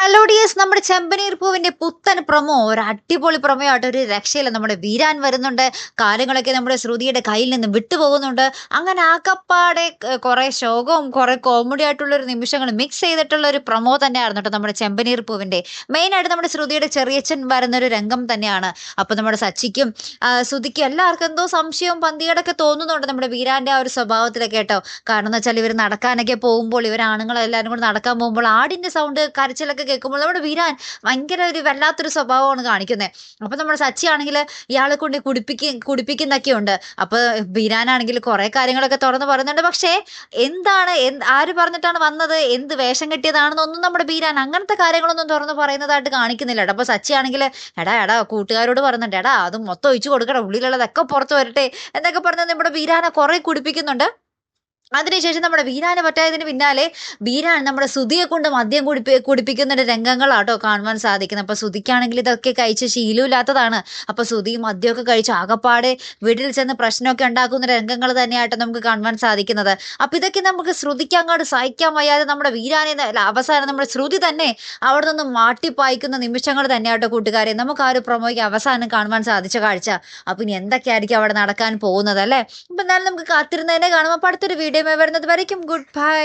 Hello dears, നമ്മുടെ ചെമ്പനീർ പൂവിന്റെ പുത്തൻ പ്രൊമോ ഒരു അടിപൊളി പ്രൊമോ ആയിട്ട് ഒരു രക്ഷയില്ല. നമ്മുടെ വീരാൻ വരുന്നുണ്ട്. കാര്യങ്ങളൊക്കെ നമ്മുടെ ശ്രുതിയുടെ കയ്യിൽ നിന്ന് വിട്ടുപോകുന്നുണ്ട്. അങ്ങനെ ആകപ്പാടെ കുറെ ശോകവും കുറെ കോമഡി ആയിട്ടുള്ള ഒരു നിമിഷങ്ങൾ മിക്സ് ചെയ്തിട്ടുള്ള ഒരു പ്രൊമോ തന്നെയായിരുന്നു കേട്ടോ നമ്മുടെ ചെമ്പനീർ പൂവിന്റെ. മെയിൻ ആയിട്ട് നമ്മുടെ ശ്രുതിയുടെ ചെറിയച്ഛൻ വരുന്ന ഒരു രംഗം തന്നെയാണ്. അപ്പൊ നമ്മുടെ സച്ചിക്കും ശ്രുതിക്കും എല്ലാവർക്കും എന്തോ സംശയവും പന്തികേടൊക്കെ തോന്നുന്നുണ്ട് നമ്മുടെ വീരാന്റെ ആ ഒരു സ്വഭാവത്തിലൊക്കെ കേട്ടോ. കാരണം എന്ന് വെച്ചാൽ ഇവർ നടക്കാനൊക്കെ പോകുമ്പോൾ, ഇവർ ആണുങ്ങളെല്ലാവരും കൂടെ നടക്കാൻ പോകുമ്പോൾ ആടിന്റെ സൗണ്ട് കരച്ചിലൊക്കെ കേൾക്കുമ്പോൾ നമ്മുടെ വീരാൻ ഭയങ്കര ഒരു വല്ലാത്തൊരു സ്വഭാവമാണ് കാണിക്കുന്നത്. അപ്പൊ നമ്മുടെ സച്ചി ആണെങ്കിൽ ഇയാളെ കൊണ്ട് കുടിപ്പിക്കുന്നൊക്കെ ഉണ്ട്. അപ്പൊ വീരാനാണെങ്കിൽ കുറെ കാര്യങ്ങളൊക്കെ തുറന്ന് പറയുന്നുണ്ട്. പക്ഷേ എന്താണ് ആര് പറഞ്ഞിട്ടാണ് വന്നത്, എന്ത് വേഷം കെട്ടിയതാണെന്നൊന്നും നമ്മുടെ വീരാൻ അങ്ങനത്തെ കാര്യങ്ങളൊന്നും തുറന്ന് പറയുന്നതായിട്ട് കാണിക്കുന്നില്ല കേട്ടോ. അപ്പൊ സച്ചി ആണെങ്കിൽ എടാ കൂട്ടുകാരോട് പറഞ്ഞിട്ട് അത് മൊത്തം ഒഴിച്ചു കൊടുക്കണം, ഉള്ളിലുള്ളതൊക്കെ പുറത്ത് വരട്ടെ എന്നൊക്കെ പറഞ്ഞ് നമ്മുടെ വീരാനെ കുറെ കുടിപ്പിക്കുന്നുണ്ട്. അതിനുശേഷം നമ്മുടെ വീരാന് പറ്റായതിന് പിന്നാലെ വീരാൻ നമ്മുടെ സുധിയെ കൊണ്ട് മദ്യം കുടിപ്പിക്കുന്ന ഒരു രംഗങ്ങളാട്ടോ കാണുവാൻ സാധിക്കുന്നത്. അപ്പൊ സുധിക്കാണെങ്കിൽ ഇതൊക്കെ കഴിച്ച് ശീലമില്ലാത്തതാണ്. അപ്പൊ സുധി മദ്യമൊക്കെ കഴിച്ച് ആകപ്പാടെ വീട്ടിൽ ചെന്ന് പ്രശ്നമൊക്കെ ഉണ്ടാക്കുന്ന രംഗങ്ങൾ തന്നെയായിട്ട് നമുക്ക് കാണുവാൻ സാധിക്കുന്നത്. അപ്പൊ ഇതൊക്കെ നമുക്ക് ശ്രുതിക്ക് അങ്ങോട്ട് സഹിക്കാൻ വയ്യാതെ നമ്മുടെ വീരാനെ അവസാനം നമ്മുടെ ശ്രുതി തന്നെ അവിടെ നിന്ന് മാട്ടിപ്പായിക്കുന്ന നിമിഷങ്ങൾ തന്നെയാട്ടോ കൂട്ടുകാരെ നമുക്ക് ആ ഒരു പ്രൊമോയ്ക്ക് അവസാനം കാണുവാൻ സാധിച്ച കാഴ്ച. അപ്പൊ ഇനി എന്തൊക്കെയായിരിക്കും അവിടെ നടക്കാൻ പോകുന്നത് അല്ലേ? അപ്പൊ എന്നാലും നമുക്ക് കാത്തിരുന്നതിനെ കാണും. അപ്പൊ അടുത്തൊരു വീഡിയോ വരുന്നത് വരയ്ക്കും ഗുഡ് ബൈ.